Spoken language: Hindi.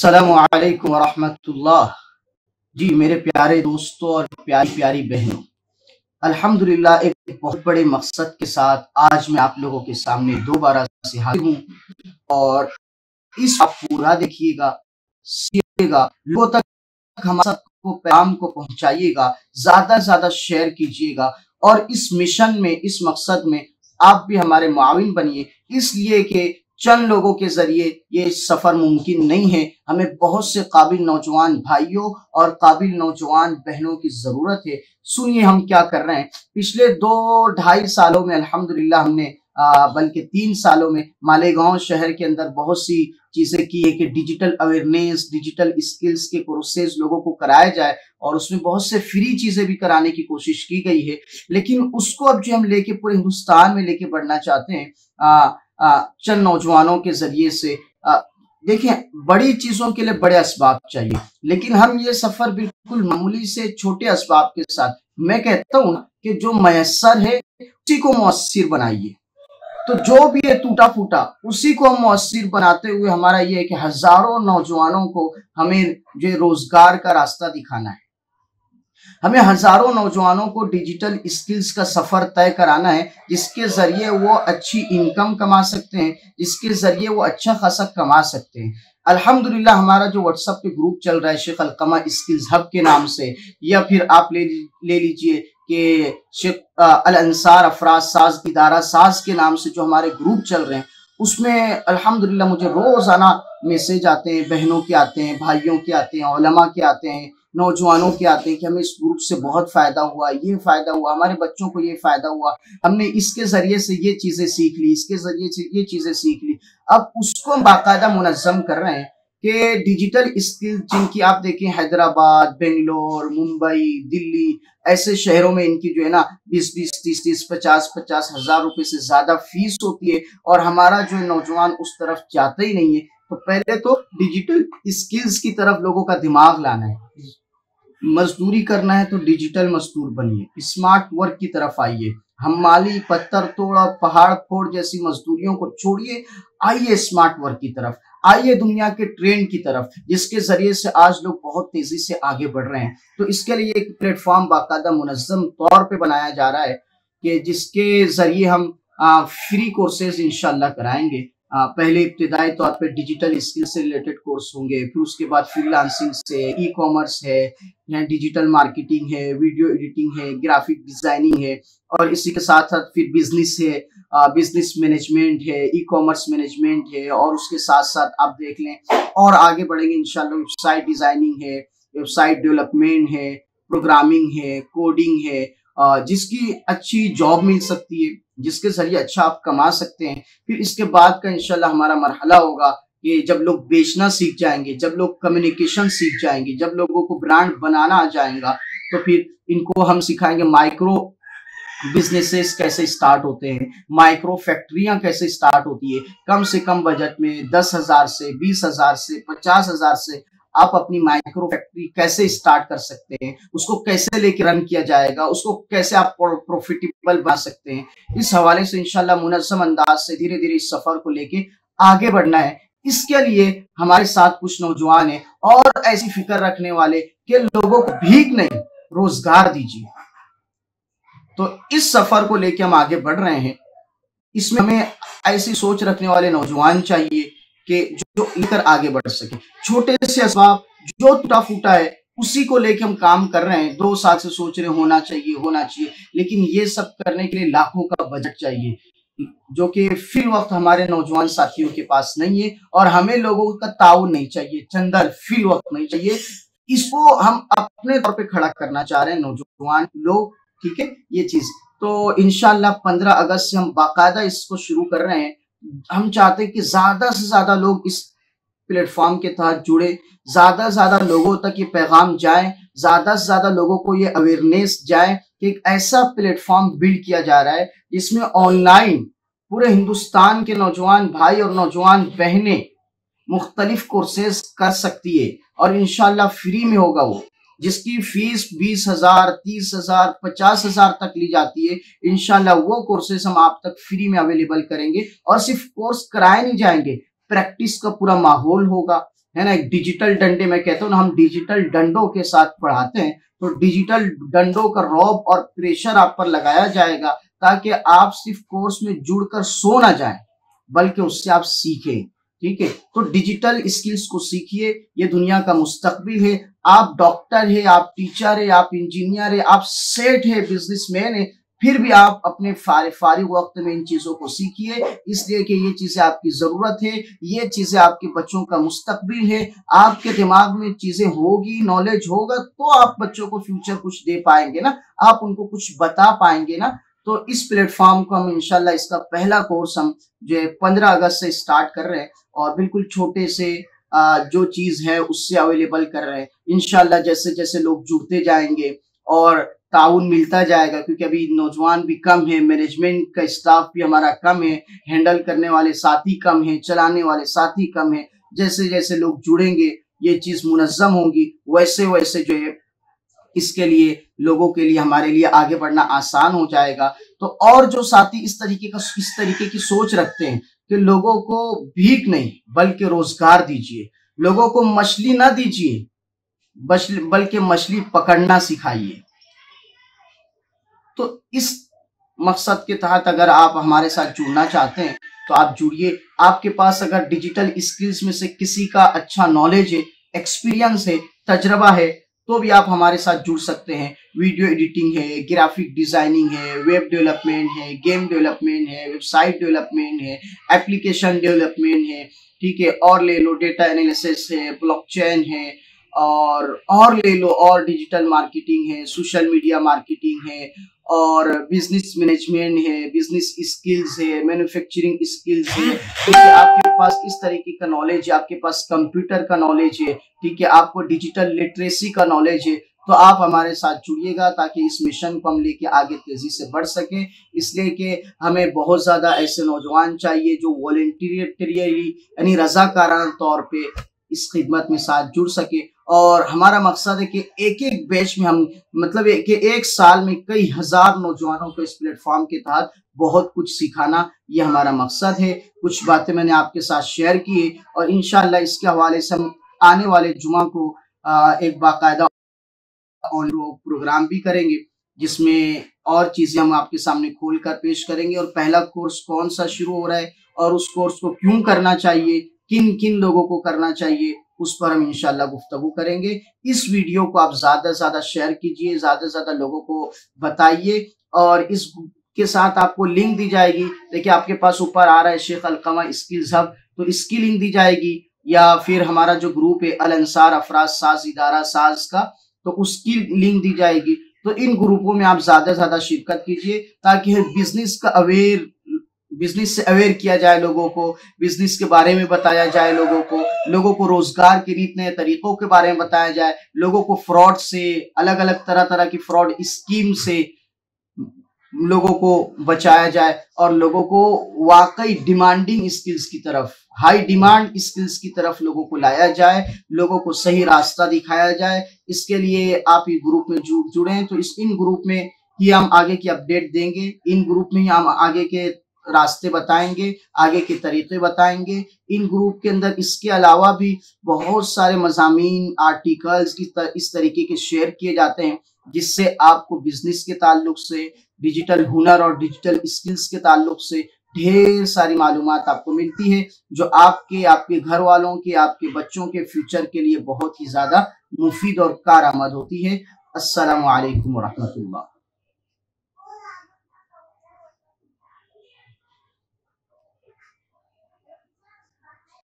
अस्सलामु अलैकुम वरहमतुल्लाह। जी मेरे प्यारे दोस्तों और प्यारी प्यारी बहनों, अल्हम्दुलिल्लाह एक बहुत बड़े मकसद के साथ आज मैं आप लोगों के सामने दोबारा से हाजिर हूँ। और इस आप पूरा देखिएगा, सीखिएगा, लोगों तक हमारे को पैगाम को पहुंचाइएगा, ज्यादा से ज्यादा शेयर कीजिएगा और इस मिशन में, इस मकसद में आप भी हमारे मुआविन बनिए, इसलिए कि चंद लोगों के जरिए ये सफर मुमकिन नहीं है। हमें बहुत से काबिल नौजवान भाइयों और काबिल नौजवान बहनों की जरूरत है। सुनिए हम क्या कर रहे हैं। पिछले 2-2.5 सालों में अल्हम्दुलिल्लाह हमने बल्कि 3 सालों में मालेगांव शहर के अंदर बहुत सी चीजें की है कि डिजिटल अवेयरनेस, डिजिटल स्किल्स के कोर्सेज लोगों को कराया जाए और उसमें बहुत से फ्री चीजें भी कराने की कोशिश की गई है। लेकिन उसको अब जो हम लेके पूरे हिंदुस्तान में लेके बढ़ना चाहते हैं चंद नौजवानों के जरिए से। देखें, बड़ी चीजों के लिए बड़े असबाब चाहिए, लेकिन हम ये सफर बिल्कुल मामूली से छोटे असबाब के साथ, मैं कहता हूं कि जो मयसर है उसी को मुअस्सिर बनाइए। तो जो भी है टूटा फूटा उसी को हम मुअस्सिर बनाते हुए हमारा ये है कि हजारों नौजवानों को हमें जो रोजगार का रास्ता दिखाना है। हमें हजारों नौजवानों को डिजिटल स्किल्स का सफर तय कराना है, जिसके जरिए वो अच्छी इनकम कमा सकते हैं, जिसके जरिए वो अच्छा खासा कमा सकते हैं। अल्हम्दुलिल्लाह हमारा जो व्हाट्सएप पे ग्रुप चल रहा है शेख अलकमा स्किल्स हब के नाम से, या फिर आप ले लीजिए कि शेख अल अंसार अफराज साज इदारा साज के नाम से जो हमारे ग्रुप चल रहे हैं, उसमें अल्हम्दुलिल्लाह मुझे रोजाना मैसेज आते हैं, बहनों के आते हैं, भाइयों के आते हैं, उलमा के आते हैं, नौजवानों के आते हैं कि हमें इस ग्रुप से बहुत फायदा हुआ, ये फायदा हुआ, हमारे बच्चों को ये फायदा हुआ, हमने इसके जरिए से ये चीजें सीख ली, इसके जरिए से ये चीजें सीख ली। अब उसको हम बाकायदा मुनज़्ज़म कर रहे हैं कि डिजिटल स्किल जिनकी आप देखें हैदराबाद, बेंगलोर, मुंबई, दिल्ली ऐसे शहरों में इनकी जो है ना 20-20, 30-30, 50-50 हजार रुपए से ज्यादा फीस होती है, और हमारा जो नौजवान उस तरफ जाता ही नहीं है। तो पहले तो डिजिटल स्किल्स की तरफ लोगों का दिमाग लाना है। मजदूरी करना है तो डिजिटल मजदूर बनिए, स्मार्ट वर्क की तरफ आइए, हमाली, पत्थर तोड़, पहाड़ फोड़ जैसी मजदूरियों को छोड़िए, आइए स्मार्ट वर्क की तरफ, आइए दुनिया के ट्रेंड की तरफ, जिसके जरिए से आज लोग बहुत तेजी से आगे बढ़ रहे हैं। तो इसके लिए एक प्लेटफॉर्म बाकायदा मुनज़्ज़म तौर पे बनाया जा रहा है कि जिसके जरिए हम फ्री कोर्सेज इंशाल्लाह कराएंगे। पहले इब्तिदाई तौर पे डिजिटल स्किल से रिलेटेड कोर्स होंगे, फिर उसके बाद फ्रीलांसिंग से, ई कॉमर्स है, डिजिटल मार्केटिंग है, वीडियो एडिटिंग है, ग्राफिक डिजाइनिंग है, और इसी के साथ साथ फिर बिजनेस है, बिजनेस मैनेजमेंट है, ई कॉमर्स मैनेजमेंट है, और उसके साथ साथ आप देख लें और आगे बढ़ेंगे इंशाल्लाह वेबसाइट डिजाइनिंग है, वेबसाइट डेवलपमेंट है, प्रोग्रामिंग है, कोडिंग है, जिसकी अच्छी जॉब मिल सकती है, जिसके जरिए अच्छा आप कमा सकते हैं। फिर इसके बाद का इंशाल्लाह हमारा मरहला होगा कि जब लोग बेचना सीख जाएंगे, जब लोग कम्युनिकेशन सीख जाएंगे, जब लोगों को ब्रांड बनाना आ जाएगा, तो फिर इनको हम सिखाएंगे माइक्रो बिजनेसेस कैसे स्टार्ट होते हैं, माइक्रो फैक्ट्रियां कैसे स्टार्ट होती है। कम से कम बजट में 10,000 से 20,000 से 50,000 से आप अपनी माइक्रो फैक्ट्री कैसे स्टार्ट कर सकते हैं, उसको कैसे लेके रन किया जाएगा, उसको कैसे आप प्रॉफिटेबल बना सकते हैं। इस हवाले से इंशाल्लाह मुनज़्ज़म अंदाज से धीरे धीरे इस सफर को लेके आगे बढ़ना है। इसके लिए हमारे साथ कुछ नौजवान हैं और ऐसी फिक्र रखने वाले कि लोगों को भीख नहीं, रोजगार दीजिए। तो इस सफर को लेके हम आगे बढ़ रहे हैं। इसमें हमें ऐसी सोच रखने वाले नौजवान चाहिए कि जो लेकर आगे बढ़ सके। छोटे से असबाब जो टूटा फूटा है उसी को लेके हम काम कर रहे हैं। 2 साल से सोच रहे होना चाहिए, लेकिन ये सब करने के लिए लाखों का बजट चाहिए, जो कि फिर वक्त हमारे नौजवान साथियों के पास नहीं है, और हमें लोगों का ताउन नहीं चाहिए, चंदा फिर वक्त नहीं चाहिए। इसको हम अपने तौर पे खड़ा करना चाह रहे हैं नौजवान लोग, ठीक है ये चीज। तो इंशाल्लाह 15 अगस्त से हम बाकायदा इसको शुरू कर रहे हैं। हम चाहते हैं कि ज्यादा से ज्यादा लोग इस प्लेटफॉर्म के तहत जुड़े, ज्यादा से ज्यादा लोगों तक ये पैगाम जाए, ज्यादा से ज्यादा लोगों को ये अवेयरनेस जाए कि एक ऐसा प्लेटफॉर्म बिल्ड किया जा रहा है जिसमें ऑनलाइन पूरे हिंदुस्तान के नौजवान भाई और नौजवान बहनें मुख्तलिफ कोर्सेज कर सकती है, और इंशाल्लाह फ्री में होगा वो, जिसकी फीस 20,000, 30,000, 50,000 तक ली जाती है। इंशाल्लाह वो कोर्सेज हम आप तक फ्री में अवेलेबल करेंगे, और सिर्फ कोर्स कराए नहीं जाएंगे, प्रैक्टिस का पूरा माहौल होगा, है ना, एक डिजिटल डंडे, मैं कहता हूँ ना, हम डिजिटल डंडों के साथ पढ़ाते हैं, तो डिजिटल डंडों का रौब और प्रेशर आप पर लगाया जाएगा ताकि आप सिर्फ कोर्स में जुड़कर सो ना जाएं, बल्कि उससे आप सीखें। ठीक है, तो डिजिटल स्किल्स को सीखिए, ये दुनिया का मुस्तकबिल है। आप डॉक्टर है, आप टीचर है, आप इंजीनियर है, आप सेठ है, बिजनेसमैन है, फिर भी आप अपने फारिग वक्त में इन चीजों को सीखिए, इसलिए कि ये चीजें आपकी जरूरत है, ये चीजें आपके बच्चों का मुस्तकबिल है। आपके दिमाग में चीजें होगी, नॉलेज होगा, तो आप बच्चों को फ्यूचर कुछ दे पाएंगे ना, आप उनको कुछ बता पाएंगे ना। तो इस प्लेटफॉर्म को हम इंशाल्लाह, इसका पहला कोर्स हम जो 15 अगस्त से स्टार्ट कर रहे हैं, और बिल्कुल छोटे से जो चीज है उससे अवेलेबल कर रहे हैं। इंशाल्लाह जैसे जैसे लोग जुड़ते जाएंगे और ताउन मिलता जाएगा, क्योंकि अभी नौजवान भी कम है, मैनेजमेंट का स्टाफ भी हमारा कम है, हैंडल करने वाले साथी कम है, चलाने वाले साथी कम है। जैसे जैसे लोग जुड़ेंगे, ये चीज मुनज़्ज़म होगी, वैसे वैसे जो है इसके लिए, लोगों के लिए, हमारे लिए आगे बढ़ना आसान हो जाएगा। तो और जो साथी इस तरीके की सोच रखते हैं कि लोगों को भीख नहीं बल्कि रोजगार दीजिए, लोगों को मछली ना दीजिए बल्कि मछली पकड़ना सिखाइए, तो इस मकसद के तहत अगर आप हमारे साथ जुड़ना चाहते हैं तो आप जुड़िए। आपके पास अगर डिजिटल स्किल्स में से किसी का अच्छा नॉलेज है, एक्सपीरियंस है, तजर्बा है, तो भी आप हमारे साथ जुड़ सकते हैं। वीडियो एडिटिंग है, ग्राफिक डिजाइनिंग है, वेब डेवलपमेंट है, गेम डेवलपमेंट है, वेबसाइट डेवलपमेंट है, एप्लीकेशन डेवलपमेंट है, ठीक है, और ले लो डेटा एनालिसिस है, ब्लॉकचेन है, और ले लो, और डिजिटल मार्केटिंग है, सोशल मीडिया मार्केटिंग है, और बिजनेस मैनेजमेंट है, बिजनेस स्किल्स है, मैन्युफैक्चरिंग स्किल्स है। ठीक है, आपके पास इस तरीके का नॉलेज है, आपके पास कंप्यूटर का नॉलेज है, ठीक है, आपको डिजिटल लिटरेसी का नॉलेज है, तो आप हमारे साथ जुड़िएगा ताकि इस मिशन को हम लेके आगे तेजी से बढ़ सके। इसलिए कि हमें बहुत ज्यादा ऐसे नौजवान चाहिए जो वॉलंटियरली यानी रजाकाराना तौर पे इस खिदमत में साथ जुड़ सके। और हमारा मकसद है कि एक एक बैच में हम, मतलब कि एक साल में कई हजार नौजवानों को इस प्लेटफॉर्म के तहत बहुत कुछ सिखाना, ये हमारा मकसद है। कुछ बातें मैंने आपके साथ शेयर की है, और इंशाल्लाह इसके हवाले से हम आने वाले जुमा को एक बाकायदा प्रोग्राम भी करेंगे, जिसमें और चीजें हम आपके सामने खोल कर पेश करेंगे, और पहला कोर्स कौन सा शुरू हो रहा है और उस कोर्स को क्यों करना चाहिए, किन किन लोगों को करना चाहिए, उस पर हम इंशाल्लाह गुफ्तगू करेंगे। इस वीडियो को आप ज्यादा से ज्यादा शेयर कीजिए, ज्यादा से ज्यादा लोगों को बताइए, और इस के साथ आपको लिंक दी जाएगी। देखिए आपके पास ऊपर आ रहा है शेख अलकमा स्किल्स हब, तो इसकी लिंक दी जाएगी, या फिर हमारा जो ग्रुप है अल अंसार अफराज साज इदारा साज का, तो उसकी लिंक दी जाएगी। तो इन ग्रुपों में आप ज्यादा से ज्यादा शिरकत कीजिए ताकि बिजनेस से अवेयर किया जाए, लोगों को बिजनेस के बारे में बताया जाए, लोगों को रोजगार के नए तरीकों के बारे में बताया जाए, लोगों को फ्रॉड से, अलग अलग तरह की फ्रॉड स्कीम से लोगों को बचाया जाए, और लोगों को वाकई डिमांडिंग स्किल्स की तरफ, हाई डिमांड स्किल्स की तरफ लोगों को लाया जाए, लोगों को सही रास्ता दिखाया जाए। इसके लिए आप इस ग्रुप में जुड़े, तो इन ग्रुप में ही हम आगे की अपडेट देंगे, इन ग्रुप में ही हम आगे के रास्ते बताएंगे, आगे के तरीके बताएंगे। इन ग्रुप के अंदर इसके अलावा भी बहुत सारे मज़ामीन, आर्टिकल्स इस तरीके के शेयर किए जाते हैं, जिससे आपको बिजनेस के ताल्लुक से, डिजिटल हुनर और डिजिटल स्किल्स के ताल्लुक से ढेर सारी मालूमात आपको मिलती है, जो आपके घर वालों के, आपके बच्चों के फ्यूचर के लिए बहुत ही ज्यादा मुफीद और कारआमद होती है। अस्सलामु अलैकुम व रहमतुल्लाह।